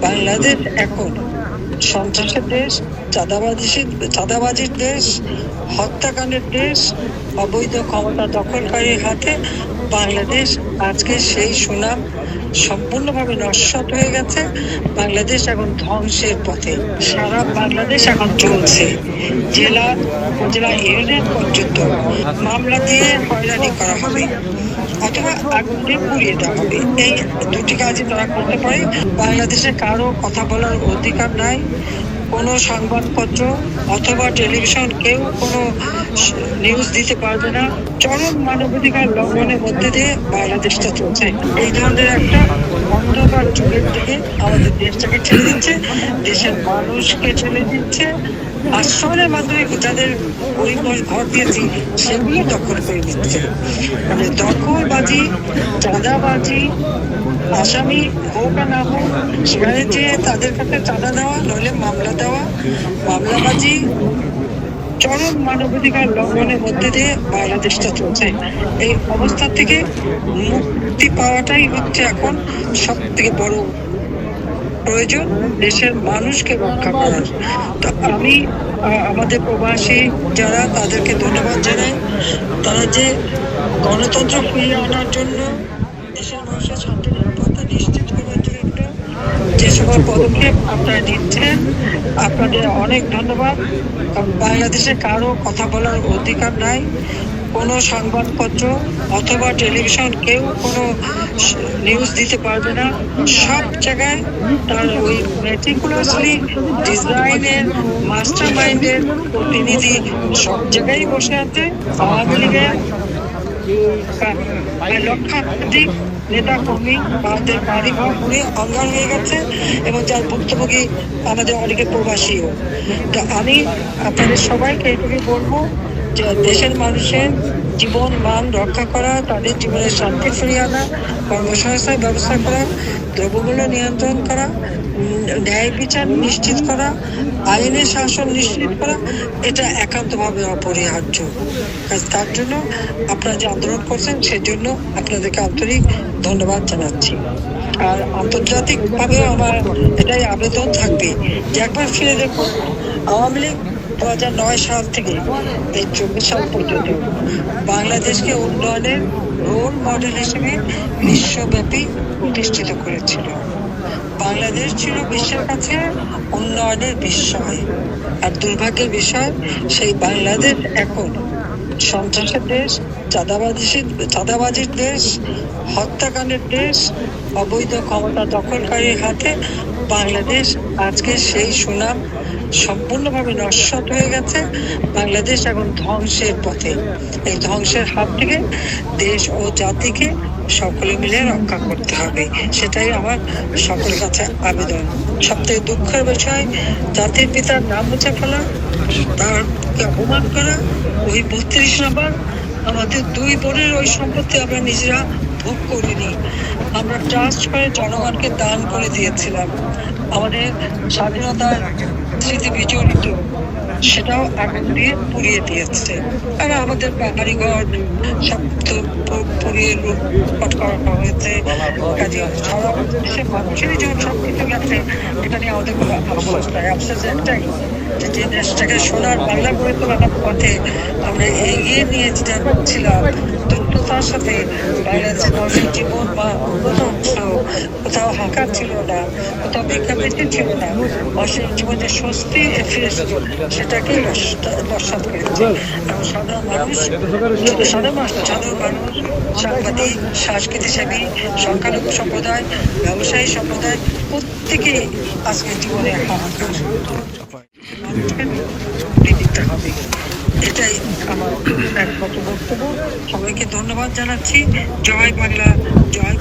বাংলাদেশ এখন সন্ত্রাসের দেশ, চাঁদাবাজির দেশ, হত্যাকাণ্ডের দেশ, অবৈধ ক্ষমতা দখলকারীর হাতে বাংলাদেশ আজকে সেই সুনাম সম্পূর্ণভাবে নস্যাৎ হয়ে গেছে। বাংলাদেশ এখন ধ্বংসের পথে। সারা বাংলাদেশ এখন চলছে, জেলা উপজেলা ইউনিয়ন পর্যন্ত মামলা দিয়ে হয়রানি করা হবে অথবা আগুন দিয়ে পুড়িয়ে দেওয়া হবে। এই দুটি কাজই তারা করতে পারে। বাংলাদেশে কারো কথা বলার অধিকার নাই। কোনো সংবাদপত্র অথবা টেলিভিশন কেউ কোনো নিউজ দিতে পারবে না। চরম মানবাধিকার লঙ্ঘনের মধ্যে দিয়ে বাংলাদেশটা চলছে। এই ধরনের একটা অন্ধকার যুগের দিকে আমাদের দেশটাকে ঠেলে দিচ্ছে, দেশের মানুষকে ঠেলে দিচ্ছে। আশ্রয়ের মাধ্যমে যাদের পরিবার ঘর দিয়েছি সেগুলো দখল করে দিচ্ছে। মানে দখলবাজি, চাঁদাবাজি, আসামি হোক আর না হোক সেখানে যে তাদের কাছে চাঁদা নেওয়া, নইলে মামলা দেওয়া, মামলাবাজি, চরম মানবাধিকার লঙ্ঘনের মধ্যে দিয়ে বাংলাদেশটা চলছে। এই অবস্থা থেকে মুক্তি পাওয়াটাই হচ্ছে এখন সব থেকে বড় প্রয়োজন, দেশের মানুষকে রক্ষা করার। তো আমি আমাদের প্রবাসী যারা, তাদেরকে ধন্যবাদ জানাই। তারা যে গণতন্ত্র ফিরিয়ে আনার জন্য, দেশের মানুষের শান্তি নিরাপত্তা নিশ্চিত করার জন্য যে সকল পদক্ষেপ আপনারা নিচ্ছেন, আপনাদের অনেক ধন্যবাদ। বাংলাদেশে কারো কথা বলার অধিকার নাই। কোনো সংবাদপত্র অথবা টেলিভিশন কেউ কোনো নিউজ দিতে পারবে না। সব জায়গায় তার ওই মেটিকুলাসলি ডিজাইনের মাস্টার মাইন্ডের প্রতিনিধি সব জায়গায় বসে আছে। আওয়ামী লীগের লক্ষাধিক নেতা কর্মী তাদের বাড়ি ঘর পুড়ে অঙ্গার হয়ে গেছে এবং যার ভুক্তভোগী আমাদের অনেকে প্রবাসীও। তো আমি আপনাদের সবাইকে এইটুকুই বলবো যে দেশের মানুষের জীবন মান রক্ষা করা, তাদের জীবনের শান্তি ফিরিয়ে আনা, কর্মসংস্থান ব্যবস্থা করা, দ্রব্যমূল্য নিয়ন্ত্রণ করা, ন্যায় বিচার নিশ্চিত করা, আইনের শাসন নিশ্চিত করা, এটা একান্তভাবে অপরিহার্য। তার জন্য আপনারা যে আন্দোলন করছেন সেজন্য আপনাদেরকে আন্তরিক ধন্যবাদ জানাচ্ছি। আর আন্তর্জাতিকভাবেও আমার এটাই আবেদন থাকবে যে একবার ফিরে দেখুন, আওয়ামী লীগ 2009 সাল থেকে এই 24 সাল পর্যন্ত বাংলাদেশকে উন্নয়নের রোল মডেল হিসেবে বিশ্বব্যাপী প্রতিষ্ঠিত করেছিল। বাংলাদেশ ছিল বিশ্বের কাছে উন্নয়নের বিস্ময়। আর দুর্ভাগ্যের বিষয়, সেই বাংলাদেশ এখন সন্ত্রাসের দেশ, চাঁদাবাজির দেশ, হত্যাকাণ্ডের দেশ, অবৈধ ক্ষমতা দখলকারীর হাতে বাংলাদেশ আজকে সেই সুনাম সম্পূর্ণভাবে নস্যাৎ হয়ে গেছে। বাংলাদেশ এখন ধ্বংসের পথে। এই ধ্বংসের হাত থেকে দেশ ও জাতিকে সকলে মিলে রক্ষা করতে হবে, সেটাই আমার সকলের কাছে আবেদন। সবথেকে দুঃখের বিষয়, জাতির পিতার নাম মুছে ফেলা, তারকে অপমান করা। ওই 32 নম্বর আমাদের 2 বোনের ওই সম্পত্তি আমরা নিজেরা ভোগ করিনি, আমরা ট্রাস্ট করে জনগণকে দান করে দিয়েছিলাম। আমাদের স্বাধীনতার স্মৃতি বিজড়িত, সেটাও আগুন দিয়ে পুড়িয়ে দিয়েছে। আর আমাদের বাড়িঘর সব পুড়িয়ে লুটপাট করা হয়েছে। কাজে সারা দেশের মানুষেরই যখন সব কিছু গেছে, এটা নিয়ে আমাদের কোনো আফসোস নাই। আফসোস একটাই, যে দেশটাকে সোনার বাংলা করে তোলার পথে আমরা এগিয়ে নিয়ে যাচ্ছিলাম, দ্রুততার সাথে বাংলাদেশের মানুষের জীবন বা কোনো অংশ কোথাও হাঁকা ছিল না, কোথাও বেকাবেচি ছিল না। মানুষের জীবনে স্বস্তি ফিরে এসেছিল, সেটাকেই নস্যাৎ করেছে। এবং সাধারণ মানুষ, সাংবাদিক, সংস্কৃতিসেবী, সংখ্যালঘু সম্প্রদায়, ব্যবসায়ী সম্প্রদায়, প্রত্যেকেই আজকের জীবনে হাহাকার। দিতে হবে, এটাই আমার একমাত্র বক্তব্য। সবাইকে ধন্যবাদ জানাচ্ছি। জয় বাংলা, জয়।